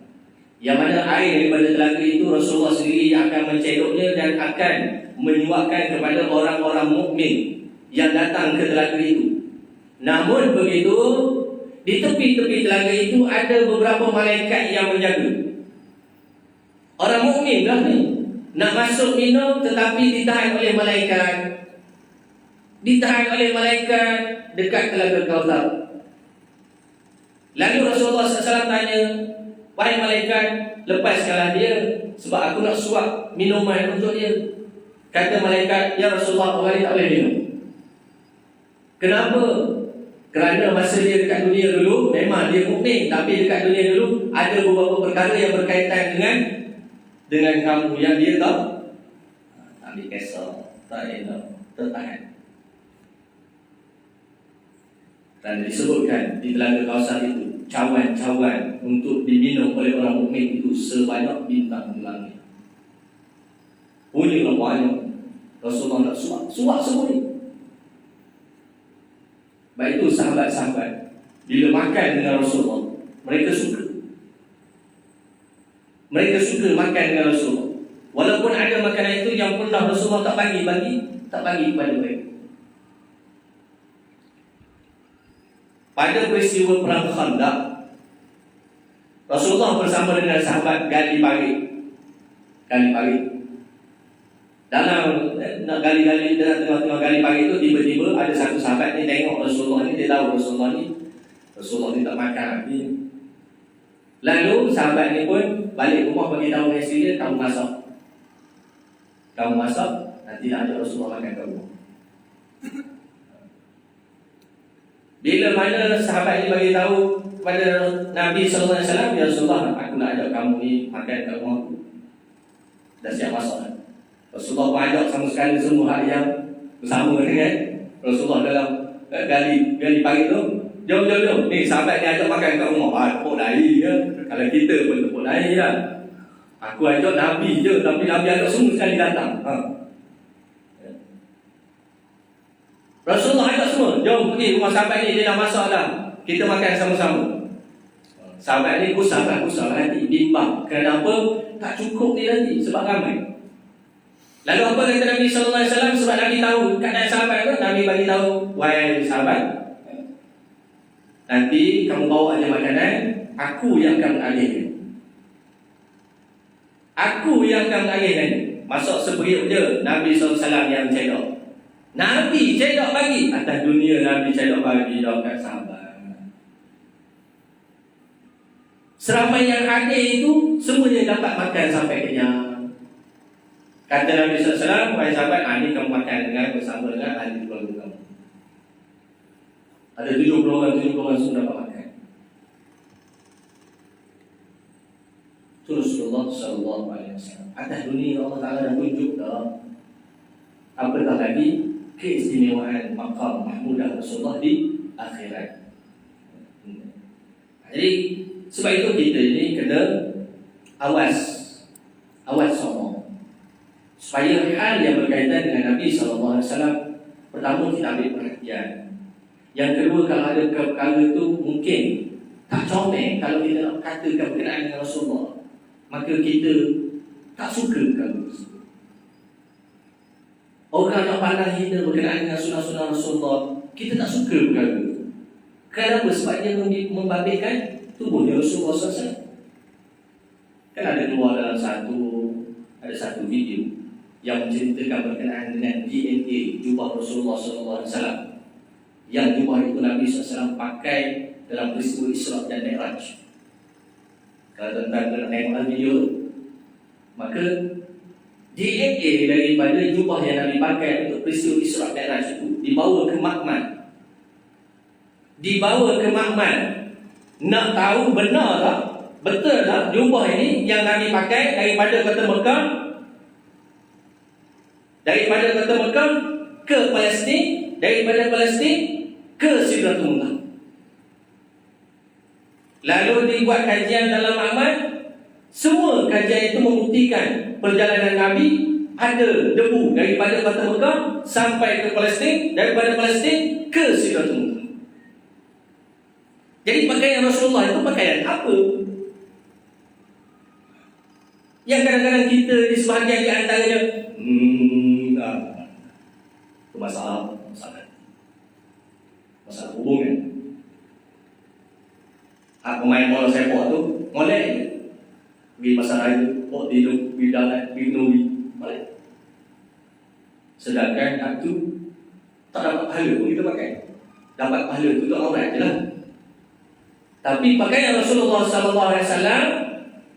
Yang mana air daripada telaga itu Rasulullah sendiri yang akan mencedoknya dan akan menyuapkan kepada orang-orang mukmin yang datang ke telaga itu. Namun begitu, di tepi-tepi telaga itu ada beberapa malaikat yang menjaga. Orang mukmin dah ni nak masuk minum tetapi ditahan oleh malaikat. Ditahan oleh malaikat dekat telaga Kautsar. Lalu Rasulullah SAW tanya, wahai malaikat, lepaskanlah dia sebab aku nak suap minuman untuk dia. Kata malaikat, ya Rasulullah, orang ni tak boleh minum. Kenapa? Kerana masa dia dekat dunia dulu memang dia mukmin, tapi dekat dunia dulu ada beberapa perkara yang berkaitan dengan kamu yang dia tak ambil kisah, tak elok, tertahan. Dan disebutkan di telaga Kausar itu, cawan-cawan untuk diminum oleh orang mukmin itu sebanyak bintang di langit. Bunyilah banyak. Rasulullah nak suak semua ni. Baik itu sahabat-sahabat, bila makan dengan Rasulullah, mereka suka. Mereka suka makan dengan Rasulullah. Walaupun ada makanan itu yang pernah Rasulullah tak bagi kepada mereka. Pada peristiwa perang Khandaq, Rasulullah bersama dengan sahabat gali parit. Dalam nak gali-gali, dalam tengah-tengah gali parit itu, tiba-tiba ada satu sahabat ni tengok Rasulullah ni, dia tahu Rasulullah ni tak makan lagi. Lalu sahabat ni pun balik rumah bagi tahu isteri dia, kamu masak, nanti nak ajak Rasulullah makan kat rumah. Bila mana sahabat ni bagi tahu kepada Nabi sallallahu alaihi wasallam, ya Rasulullah, aku nak ajak kamu ni makan kat rumah aku. Dah siap masak. Rasulullah pun ajak sama sekali semua hak yang bersama dengan Rasulullah dalam gali parit tu. Jom. Ni sahabat ni ajak makan kat rumah. Tepuk dahi je. Kalau kita pun tepuk dahi lah. Aku ajak Nabi je, tapi Nabi ajak semua sekali datang. Rasulullah ajak semua, jom pergi rumah sahabat ni, dia dah masak dah, kita makan sama-sama. Sahabat ni gusar nanti, bimbang. Kenapa tak cukup ni nanti, sebab ramai. Lalu apa kata Nabi SAW? Sebab Nabi tahu keadaan sahabat tu, Nabi bagi tahu, wahai sahabat, nanti kamu bawa aja makanan, aku yang akan menagihkan. Masuk seberiuk je, Nabi SAW yang cedok. Nabi cedok bagi atas dunia, Nabi cedok bagi dekat sahabat. Seramai yang hadir itu semuanya dapat makan sampai kenyang. Kata Nabi SAW, wahai sahabat, ni kamu makan bersama dengan ahli keluarga kamu. Ada 70 orang semua dapat makan. Itu Rasulullah SAW. Atas dunia Allah Ta'ala dah tunjuk dah. Apatah lagi keistimewaan maqam Mahmudah Rasulullah di akhirat. Jadi sebab itu kita ini kena awas semua, supaya hal yang berkaitan dengan Nabi SAW, pertama kita ambil perhatian. Yang kedua, kalau ada perkara itu mungkin tak comel, kalau kita nak katakan berkenaan dengan Rasulullah, maka kita tak suka perkara itu. Orang nak pandang hina berkenaan dengan sunnah-sunnah Rasulullah, kita tak suka perkara itu. Kenapa? Sebab dia membabitkan tubuhnya Rasulullah SAW. Kan ada keluar dalam satu video yang menceritakan berkenaan dengan DNA jubah Rasulullah SAW. Yang jubah itu Nabi SAW pakai dalam peristiwa Isra dan Mi'raj. Kalau tuan-tuan nak tengok video, maka DNA daripada jubah yang Nabi pakai untuk peristiwa Isra dan Mi'raj itu dibawa ke makman. Nak tahu benar tak, betul tak jubah ini yang Nabi pakai daripada kota Mekah ke Palestin, daripada Palestin ke Sidratul Muntaha. Lalu dibuat kajian dalam makman. Semua kajian itu membuktikan perjalanan Nabi ada debu daripada kota Mekah sampai ke Palestin, daripada Palestin ke Sidratul Muntaha. Jadi pakaian Rasulullah itu pakaian apa? Yang kadang-kadang kita di sebahagian di antaranya itu masalah hubungan. Pemain bola sepak tu molek je. Pergi pasar raya, tidur, pergi jalan, pergi nuri, molek. Sedangkan hak tu tak dapat pahala pun kita pakai. Dapat pahala tutup aurat je lah. Tapi pakaian Rasulullah SAW,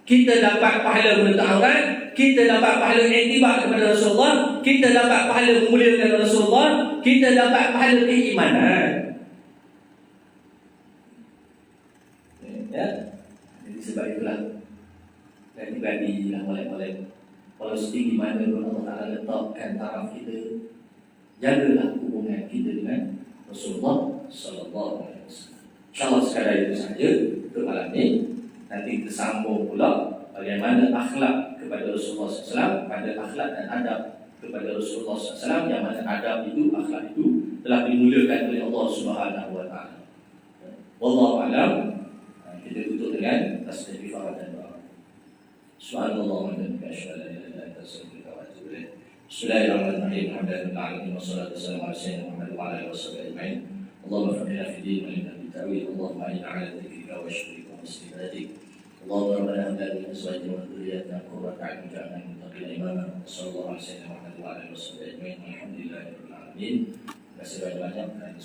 kita dapat pahala menutup aurat, kita dapat pahala iktibar kepada Rasulullah, kita dapat pahala memuliakan Rasulullah, kita dapat pahala keimanan. Ya, jadi sebab itulah dan ibadi yang oleh kalau setinggi mana pun Allah Ta'ala letakkan taraf kita, jagalah hubungan kita dengan Rasulullah Sallallahu Alaihi Wasallam. InsyaAllah sekadar itu saja untuk malam ini. Nanti kita sambung pula bagaimana akhlak kepada Rasulullah SAW, pada akhlak dan adab kepada Rasulullah SAW, yang mana adab itu, akhlak itu telah dimulakan oleh Allah Subhanahu Wa Taala. Wallahu a'lam. Kita tutup dengan tasbih kifarah dan doa. Subhanallah wa bihamdihi asyhadu an la ilaha illa anta astaghfiruka wa atubu ilaik. Bismillahirrahmanirrahim. Alhamdulillahi rabbil alamin wassalatu wassalamu ala sayyidina Muhammad wa ala alihi washabihi ajma'in. Allahumma faqihna fid din wa alimna bit ta'wil. Allahumma a'inna ala dhikrika wa syukrika wa husni ibadatik. Allahumma rabbana hab lana min azwajina wa dhurriyyatina qurrata a'yun waj'alna lil muttaqina imama. Sallallahu alaihi wa sallam wa ala alihi washabihi ajma'in. Alhamdulillahi rabbil alamin. Terima kasih banyak-banyak.